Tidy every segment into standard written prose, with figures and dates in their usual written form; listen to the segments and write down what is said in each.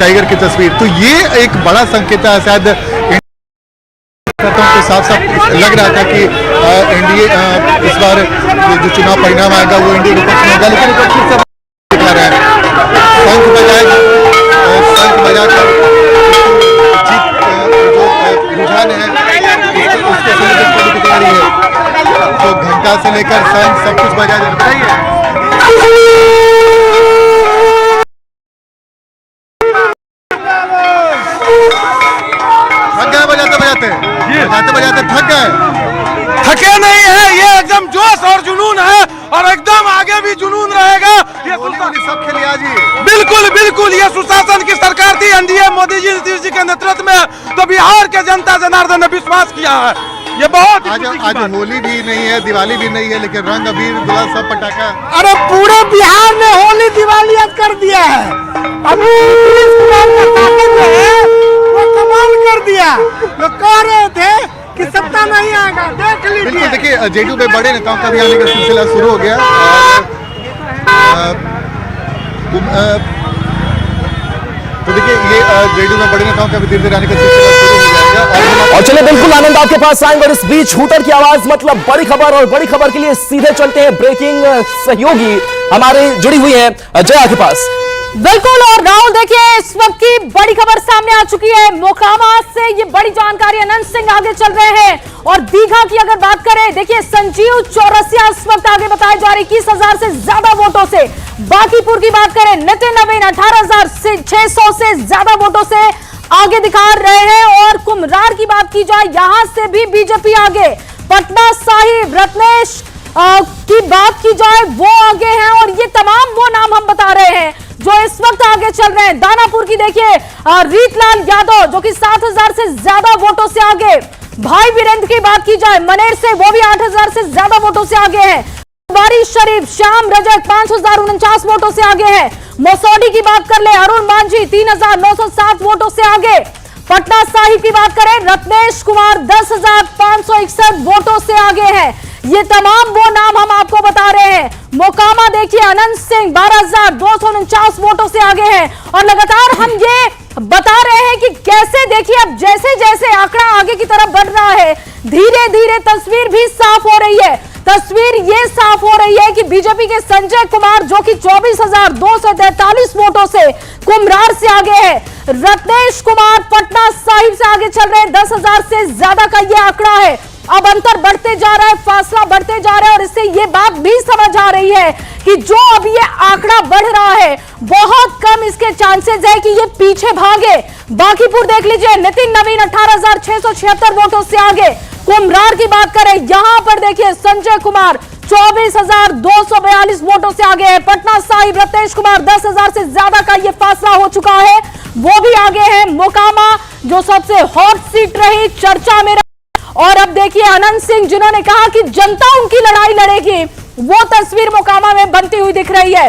Tiger की तस्वीर, तो ये एक बड़ा संकेत है शायद को साफ साफ लग रहा था कि एनडीए इस बार जो चुनाव परिणाम आएगा वो एनडीए के पक्ष में होगा, लेकिन विपक्षी सब दिखा रहे हैं शंख बजाकर जीत जो रुझान है उसके सुनिश्चित करने की तैयारी है। तो घंटा से लेकर शंख सब कुछ बजाया जा रहा है। बजाते थक गए? थके नहीं है, ये एकदम जोश और जुनून है और एकदम आगे भी जुनून रहेगा। ये सब खेले आज ही। बिल्कुल बिल्कुल, ये सुशासन की सरकार थी एनडीए मोदी जी नीतीश जी के नेतृत्व में, तो बिहार के जनता जनार्दन ने विश्वास किया है। ये बहुत आज होली भी नहीं है, दिवाली भी नहीं है, लेकिन रंग अबीर गुलाल सब पटाखा। अरे पूरे बिहार में होली दिवाली कर दिया है। अभी वो कमाल कर दिया। लोग कह रहे थे कि सत्ता नहीं आएगा, देख लीजिए। बिल्कुल, देखिए जेडीयू में बड़े नेताओं का भी आने का सिलसिला शुरू हो गया तो देखिए ये जेडीयू में बड़े नेताओं का भी धीरे धीरे आने का सिलसिला शुरू हो जाएगा। और चलिए बिल्कुल आनंद आपके पास आएंगे और इस बीच हूटर की आवाज मतलब बड़ी खबर, और बड़ी खबर के लिए सीधे चलते हैं ब्रेकिंग सहयोगी हमारे जुड़ी हुई है जया के पास। बिल्कुल, और राहुल देखिए इस वक्त की बड़ी खबर सामने आ चुकी है मोकामा से। ये बड़ी जानकारी, अनंत सिंह आगे चल रहे हैं। और दीघा की अगर बात करें, देखिए संजीव चौरसिया इस वक्त आगे बताए जा रहे 21,000 से ज्यादा वोटों से। बांकीपुर की बात करें, नितिन नवीन 18,600 से ज्यादा वोटों से आगे दिखा रहे हैं। और कुम्हरार की बात की जाए, यहां से भी बीजेपी आगे। पटना साहिब रत्नेश की बात की जाए वो आगे हैं। और ये तमाम वो नाम हम बता रहे हैं जो इस वक्त आगे चल रहे हैं। दानापुर की देखिए रीतलाल यादव जो कि 7,000 से ज्यादा वोटों से आगे। भाई वीरेंद्र की बात की जाए मनेर से, वो भी 8,000 से ज्यादा वोटों से आगे हैं। बारी शरीफ श्याम रजक 5,049 वोटों से आगे है। मसौडी की बात कर ले, अरुण मांझी 3,907 वोटों से आगे। पटना साहिब की बात करें, रत्नेश कुमार 10,561 वोटों से आगे है। ये तमाम वो नाम हम आपको बता रहे हैं। मोकामा देखिए, अनंत सिंह 12,249 वोटों से आगे हैं। और लगातार हम ये बता रहे हैं कि कैसे देखिए अब जैसे जैसे आंकड़ा आगे की तरफ बढ़ रहा है, धीरे धीरे तस्वीर भी साफ हो रही है। तस्वीर ये साफ हो रही है कि बीजेपी के संजय कुमार जो कि 24,243 वोटों से कुम्हरार से आगे है। रत्नेश कुमार पटना साहिब से आगे चल रहे हैं, 10,000 से ज्यादा का ये आंकड़ा है। अब अंतर बढ़ते जा रहा है, फासला बढ़ते जा रहा है। और इससे ये बात भी समझ आ रही है कि जो अब ये आंकड़ा बढ़ रहा है, बहुत कम इसके चांसेस है कि ये पीछे भागे। बांकीपुर देख लीजिए, नितिन नवीन 18,676 वोटों से आगे। कुम्हरार की बात करें, यहां पर देखिए संजय कुमार 24,242 वोटों से आगे है। पटना साहिब रत्नेश कुमार 10,000 से ज्यादा का ये फासला हो चुका है, वो भी आगे है। मोकामा जो सबसे हॉट सीट रही, चर्चा में। और अब देखिए अनंत सिंह जिन्होंने कहा कि जनता उनकी लड़ाई लड़ेगी, वो तस्वीर मोकामा में बनती हुई दिख रही है।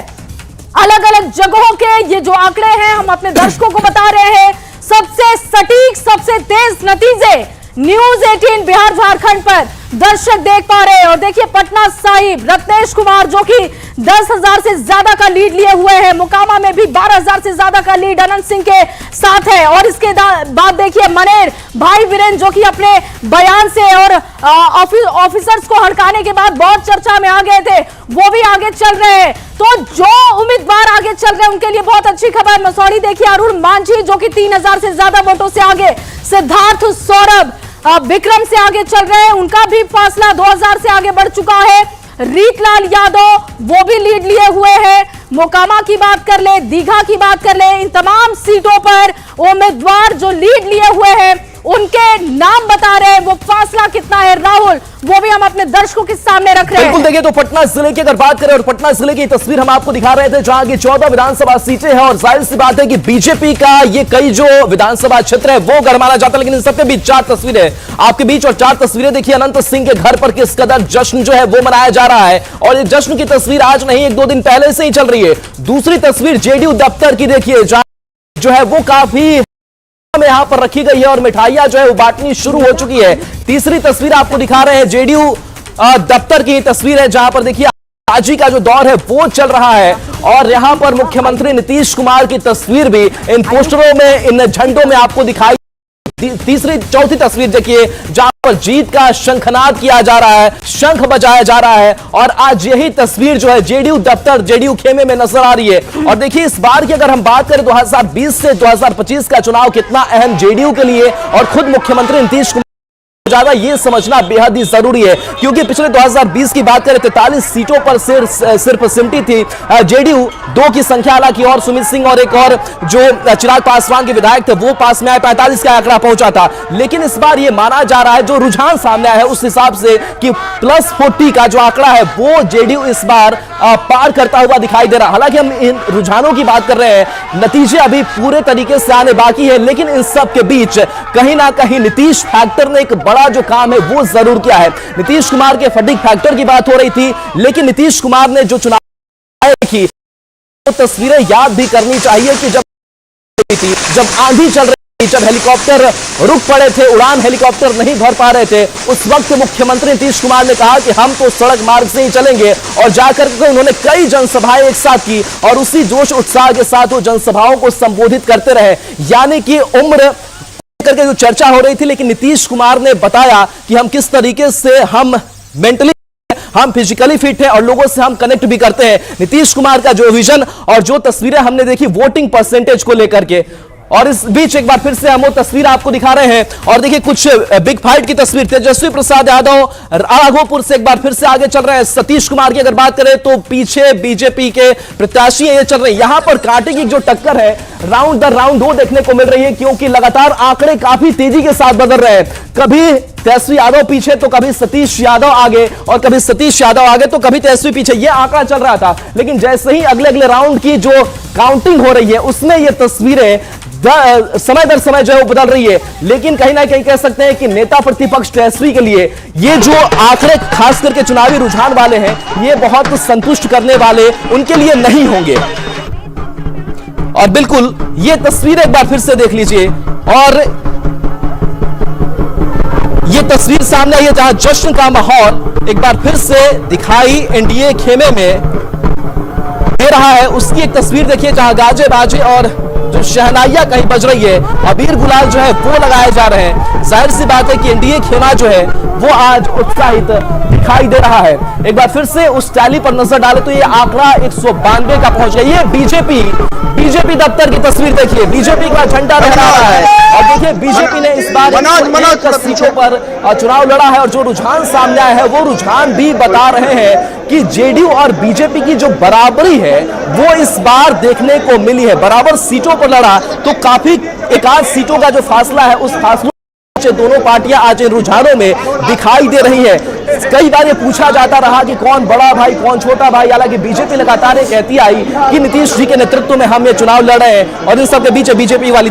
अलग अलग जगहों के ये जो आंकड़े हैं हम अपने दर्शकों को बता रहे हैं। सबसे सटीक, सबसे तेज नतीजे न्यूज 18 बिहार झारखंड पर दर्शक देख पा रहे हैं। और देखिए पटना साहिब रत्नेश कुमार जो कि 10,000 से ज्यादा का लीड लिए हुए हैं। मोकामा में भी 12,000 से ज्यादा का लीड अनंत सिंह के साथ है। और इसके बाद देखिए मनेर भाई वीरेंद्र जो कि अपने बयान से और ऑफिसर्स को हड़काने के बाद बहुत चर्चा में आ गए थे, वो भी आगे चल रहे हैं। तो जो उम्मीदवार आगे चल रहे हैं उनके लिए बहुत अच्छी खबर। मसौड़ी देखिए अरुण मांझी जो कि 3,000 से ज्यादा वोटों से आगे। सिद्धार्थ सौरभ विक्रम से आगे चल रहे हैं, उनका भी फासला 2,000 से आगे बढ़ चुका है। रीतलाल यादव वो भी लीड लिए हुए हैं। मोकामा की बात कर ले, दीघा की बात कर ले, इन तमाम सीटों पर उम्मीदवार जो लीड लिए हुए हैं उनके नाम बता रहे हैं। वो फासला कितना है राहुल, वो भी हम अपने दर्शकों के सामने रख रहे हैं। बिल्कुल देखिए, तो पटना जिले की अगर बात करें, और पटना जिले की तस्वीर हम आपको दिखा रहे थे जहां की 14 विधानसभा सीटें हैं। और जाहिर सी बात है कि बीजेपी का ये कई जो विधानसभा क्षेत्र है वो गरमाना जाता है। लेकिन इन सबके बीच 4 तस्वीरें आपके बीच, और 4 तस्वीरें देखिए अनंत सिंह के घर पर किस कदर जश्न जो है वो मनाया जा रहा है। और ये जश्न की तस्वीर आज नहीं, 1-2 दिन पहले से ही चल रही है। दूसरी तस्वीर जेडीयू दफ्तर की देखिए, जहां जो है वो काफी में यहां पर रखी गई है और मिठाइयां जो है वो बांटनी शुरू हो चुकी है। तीसरी तस्वीर आपको दिखा रहे हैं जेडीयू दफ्तर की तस्वीर है, जहां पर देखिए राजी का जो दौर है वो चल रहा है और यहां पर मुख्यमंत्री नीतीश कुमार की तस्वीर भी इन पोस्टरों में, इन झंडों में आपको दिखाई। तीसरी चौथी तस्वीर देखिए जहां पर जीत का शंखनाद किया जा रहा है, शंख बजाया जा रहा है और आज यही तस्वीर जो है जेडीयू दफ्तर, जेडीयू खेमे में नजर आ रही है। और देखिए इस बार की अगर हम बात करें 2020 से 2025 का चुनाव कितना अहम जेडीयू के लिए और खुद मुख्यमंत्री नीतीश कुमार ज्यादा ये समझना बेहद ही जरूरी है, क्योंकि पिछले 2020 की बात करें 43 सीटों पर सिर्फ सिमटी थी जेडीयू, 2 की संख्या हालांकि और सुमित सिंह और एक और जो चिराग पासवान के विधायक थे वो पास में आए, 45 का आंकड़ा पहुंचा था। लेकिन इस बार ये माना जा रहा है, जो रुझान सामने आया है उस हिसाब से कि +40 का जो आंकड़ा है वो जेडीयू इस बार पार करता हुआ दिखाई दे रहा। हालांकि हम इन रुझानों की बात कर रहे हैं, नतीजे अभी पूरे तरीके से आने बाकी है, लेकिन इन सब के बीच कहीं ना कहीं नीतीश फैक्टर ने एक बड़ा जो काम है वो जरूर किया है। नीतीश कुमार के फटीग फैक्टर की बात हो रही थी, लेकिन नीतीश कुमार ने जो चुनाव की वो तस्वीरें याद भी करनी चाहिए कि जब आंधी चल रही थी, जब हेलीकॉप्टर रुक पड़े थे, उड़ान हेलीकॉप्टर नहीं भर पा रहे थे, उस वक्त मुख्यमंत्री नीतीश कुमार ने कहा कि हम तो सड़क मार्ग से ही चलेंगे और जाकर के उन्होंने कई जनसभाएं एक साथ की और उसी जोश उत्साह के साथ वो जनसभाओं को संबोधित करते रहे। यानी कि उम्र करके जो चर्चा हो रही थी, लेकिन नीतीश कुमार ने बताया कि हम किस तरीके से हम मेंटली, हम फिजिकली फिट है और लोगों से हम कनेक्ट भी करते हैं। नीतीश कुमार का जो विजन और जो तस्वीरें हमने देखी वोटिंग परसेंटेज को लेकर के, और इस बीच एक बार फिर से हम वो तस्वीर आपको दिखा रहे हैं। और देखिए कुछ बिग फाइट की तस्वीर, तेजस्वी प्रसाद यादव राघोपुर से एक बार फिर से आगे चल रहे हैं। सतीश कुमार की अगर बात करें तो पीछे बीजेपी के प्रत्याशी ये चल रहे हैं। यहां पर कांटे की जो टक्कर है राउंड दर राउंड वो देखने को मिल रही है, क्योंकि लगातार आंकड़े काफी तेजी के साथ बदल रहे हैं। कभी तेजस्वी यादव पीछे तो कभी सतीश यादव आगे, और कभी सतीश यादव आगे तो कभी तेजस्वी पीछे, ये आंकड़ा चल रहा था। लेकिन जैसे ही अगले अगले राउंड की जो काउंटिंग हो रही है उसमें ये तस्वीरें समय दर समय जो है वो बदल रही है। लेकिन कहीं ना कहीं कह सकते हैं कि नेता प्रतिपक्ष तेजस्वी के लिए ये जो आंकड़े खास करके चुनावी रुझान वाले हैं ये बहुत संतुष्ट करने वाले उनके लिए नहीं होंगे। और बिल्कुल ये तस्वीर एक बार फिर से देख लीजिए, और ये तस्वीर सामने आई है जहां जश्न का माहौल एक बार फिर से दिखाई एनडीए खेमे में दे रहा है। उसकी एक तस्वीर देखिए जहां गाजे बाजे और जो शहनाइयां कहीं बज रही है, अबीर गुलाल जो है वो लगाए जा रहे हैं। जाहिर सी बात है कि एनडीए खेमा जो है वो आज उत्साहित दिखाई दे रहा है। एक बार फिर से उस टैली पर नजर डाले तो ये आंकड़ा 192 का पहुंच गया। ये बीजेपी दफ्तर की तस्वीर देखिए, बीजेपी का झंडा लहरा रहा है और देखिए बीजेपी ने इस बार 1 सीटों पर चुनाव लड़ा है और जो रुझान सामने आया है वो रुझान भी बता रहे हैं कि जेडीयू और बीजेपी की जो बराबरी है वो इस बार देखने को मिली है। बराबर सीटों पर लड़ा तो काफी एकाध सीटों का जो फासला है उस फासलों से दोनों पार्टियां आज इन रुझानों में दिखाई दे रही है। कई बार ये पूछा जाता रहा कि कौन बड़ा भाई कौन छोटा भाई, हालांकि बीजेपी लगातार ये कहती आई कि नीतीश जी के नेतृत्व में हम ये चुनाव लड़ रहे हैं और इन सब के बीच बीजेपी वाली